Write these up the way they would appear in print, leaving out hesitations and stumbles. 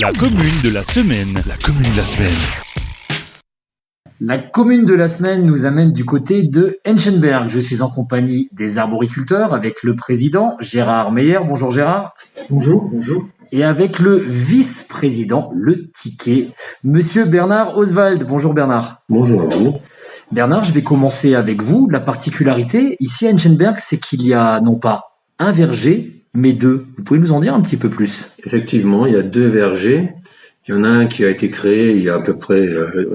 La commune de la semaine. La commune de la semaine. La commune de la semaine nous amène du côté de Enchenberg. Je suis en compagnie des arboriculteurs avec le président Gérard Meyer. Bonjour Gérard. Bonjour, bonjour. Et avec le vice-président, le ticket, monsieur Bernard Oswald. Bonjour Bernard. Bonjour à vous. Bernard, je vais commencer avec vous. La particularité ici à Enchenberg, c'est qu'il y a non pas un verger, mais deux. Vous pouvez nous en dire un petit peu plus? Effectivement, il y a deux vergers. Il y en a un qui a été créé il y a à peu près,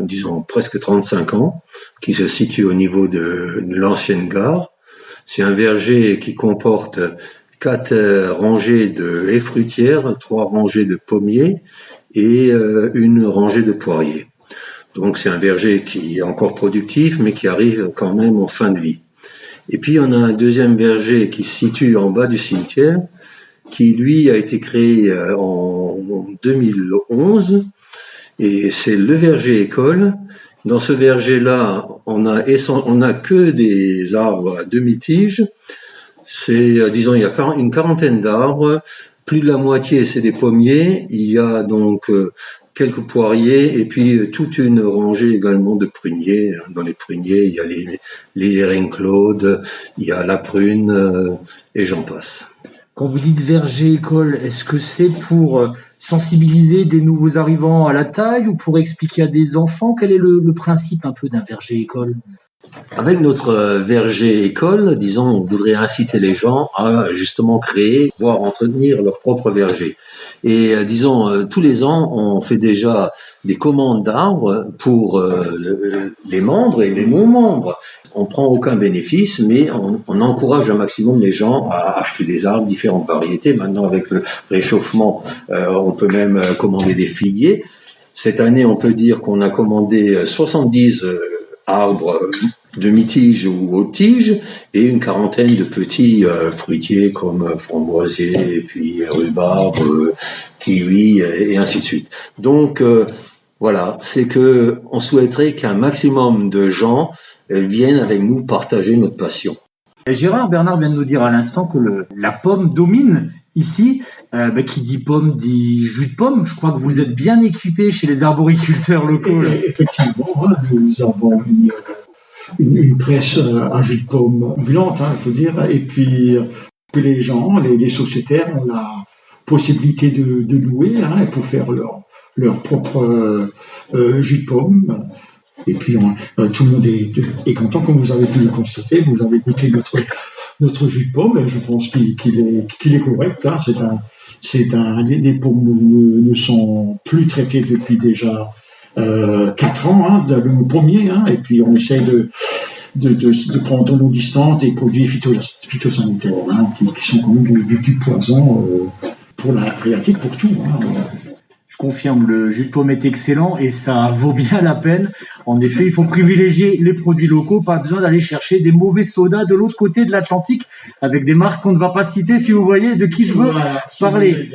disons, presque 35 ans, qui se situe au niveau de l'ancienne gare. C'est un verger qui comporte 4 rangées de haies fruitières, 3 rangées de pommiers et une rangée de poiriers. Donc c'est un verger qui est encore productif, mais qui arrive quand même en fin de vie. Et puis on a un deuxième verger qui se situe en bas du cimetière, qui lui a été créé en 2011, et c'est le verger école. Dans ce verger-là, on a que des arbres à demi-tige. C'est, disons, il y a une quarantaine d'arbres, plus de la moitié c'est des pommiers, il y a donc quelques poiriers et puis toute une rangée également de pruniers. Dans les pruniers, il y a les Ehrenclaude, il y a la prune et j'en passe. Quand vous dites verger école, est-ce que c'est pour sensibiliser des nouveaux arrivants à la taille ou pour expliquer à des enfants? Quel est le principe un peu d'un verger école? Avec notre verger école, disons, on voudrait inciter les gens à justement créer, voire entretenir leur propre verger. Et disons, tous les ans, on fait déjà des commandes d'arbres pour les membres et les non-membres. On prend aucun bénéfice, mais on encourage un maximum les gens à acheter des arbres, différentes variétés. Maintenant, avec le réchauffement, on peut même commander des figuiers. Cette année, on peut dire qu'on a commandé 70 arbres demi-tige ou haute tige et une quarantaine de petits fruitiers comme framboisier et puis rhubarbe, kiwi et ainsi de suite. Donc voilà, c'est que on souhaiterait qu'un maximum de gens viennent avec nous partager notre passion. Gérard, Bernard vient de nous dire à l'instant que la pomme domine ici. Qui dit pomme dit jus de pomme. Je crois que vous êtes bien équipés chez les arboriculteurs locaux. Effectivement, nous avons une presse à jus de pomme ambulante, il faut dire, et puis que les gens, les sociétaires ont la possibilité de louer pour faire leur propre jus de pomme. Et puis tout le monde est content, comme vous avez pu le constater. Vous avez goûté notre jus de pomme, et je pense qu'il est correct. Les pommes ne sont plus traitées depuis déjà 4 ans, le pommier, et puis on essaye de prendre nos distances des produits phytosanitaires, qui sont quand même du poison pour la phréatique, pour tout. Je confirme, le jus de pomme est excellent et ça vaut bien la peine. En effet, il faut privilégier les produits locaux, pas besoin d'aller chercher des mauvais sodas de l'autre côté de l'Atlantique avec des marques qu'on ne va pas citer, si vous voyez de qui je veux parler.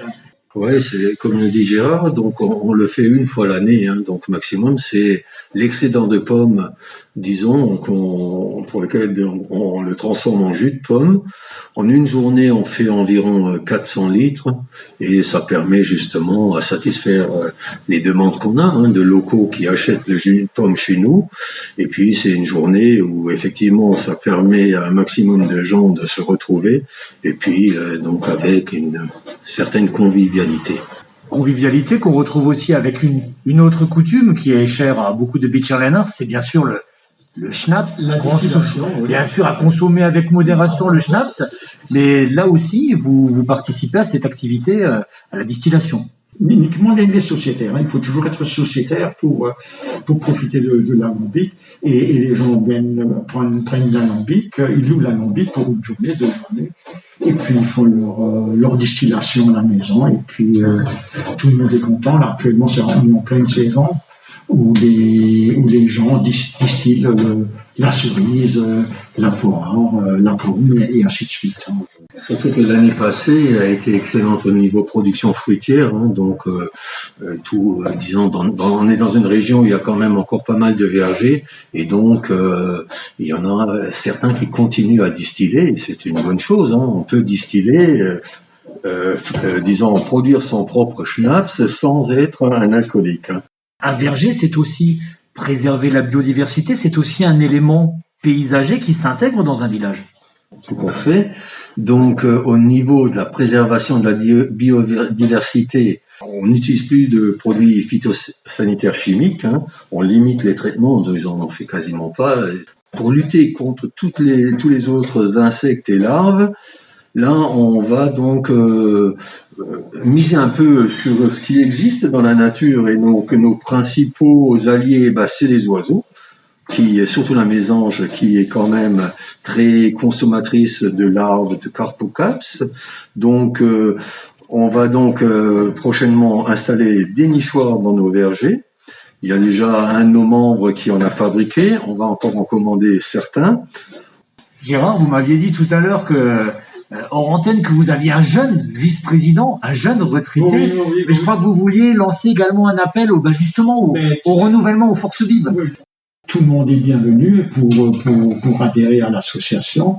Ouais, c'est comme le dit Gérard, donc on le fait une fois l'année, donc maximum, c'est l'excédent de pommes, disons, pour lequel on le transforme en jus de pomme. En une journée, on fait environ 400 litres et ça permet justement à satisfaire les demandes qu'on a, de locaux qui achètent le jus de pomme chez nous. Et puis c'est une journée où effectivement ça permet à un maximum de gens de se retrouver et puis donc avec une certaine convivialité. Convivialité qu'on retrouve aussi avec une autre coutume qui est chère à beaucoup de Becherländer, c'est bien sûr le schnapps. La distillation, bien sûr, à consommer avec modération le schnapps, mais là aussi, vous participez à cette activité, à la distillation. Uniquement les sociétaires. Il faut toujours être sociétaire pour profiter de l'alambic. Et les gens prennent l'alambic, ils louent l'alambic pour une journée, 2 journées. Et puis ils font leur distillation à la maison. Et puis tout le monde est content. Là, actuellement, on est en pleine saison où les gens distillent la cerise, la poire, la pomme et ainsi de suite. Surtout que l'année passée a été excellente au niveau production fruitière, donc disons, on est dans une région où il y a quand même encore pas mal de vergers, et donc il y en a certains qui continuent à distiller, et c'est une bonne chose, on peut distiller disons, produire son propre schnapps sans être un alcoolique. Hein. Un verger, c'est aussi préserver la biodiversité, c'est aussi un élément paysager qui s'intègre dans un village. Tout à fait. Donc, au niveau de la préservation de la biodiversité, on n'utilise plus de produits phytosanitaires chimiques. Hein. On limite les traitements, on n'en fait quasiment pas. Pour lutter contre tous les autres insectes et larves, là, on va donc miser un peu sur ce qui existe dans la nature et que nos principaux alliés, c'est les oiseaux. Surtout la mésange, qui est quand même très consommatrice de larves de Carpocaps. Donc, on va donc prochainement installer des nichoirs dans nos vergers. Il y a déjà un de nos membres qui en a fabriqué. On va encore en commander certains. Gérard, vous m'aviez dit tout à l'heure hors antenne, que vous aviez un jeune vice-président, un jeune retraité. Oui. Mais je crois que vous vouliez lancer également un appel au renouvellement aux forces vives. Oui. Tout le monde est bienvenu pour adhérer à l'association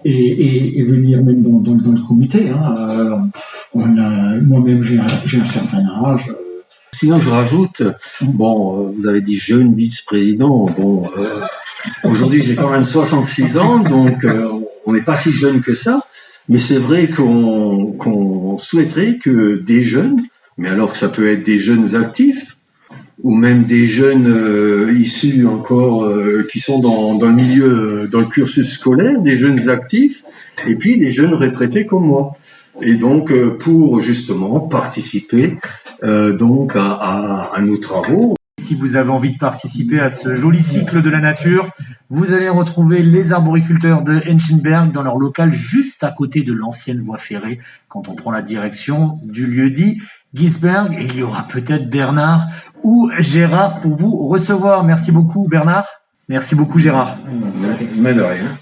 et venir même dans le comité. Hein. Moi-même, j'ai un certain âge. Sinon, je rajoute, vous avez dit jeune vice-président. Aujourd'hui, j'ai quand même 66 ans, donc on n'est pas si jeune que ça. Mais c'est vrai qu'on souhaiterait que des jeunes, mais alors que ça peut être des jeunes actifs, ou même des jeunes issus encore qui sont dans le milieu, dans le cursus scolaire, des jeunes actifs, et puis des jeunes retraités comme moi. Et donc pour justement participer donc à nos travaux. Si vous avez envie de participer à ce joli cycle de la nature, vous allez retrouver les arboriculteurs de Henchenberg dans leur local juste à côté de l'ancienne voie ferrée quand on prend la direction du lieu-dit Gisberg. Et il y aura peut-être Bernard ou Gérard pour vous recevoir. Merci beaucoup Bernard. Merci beaucoup Gérard. Mais de rien.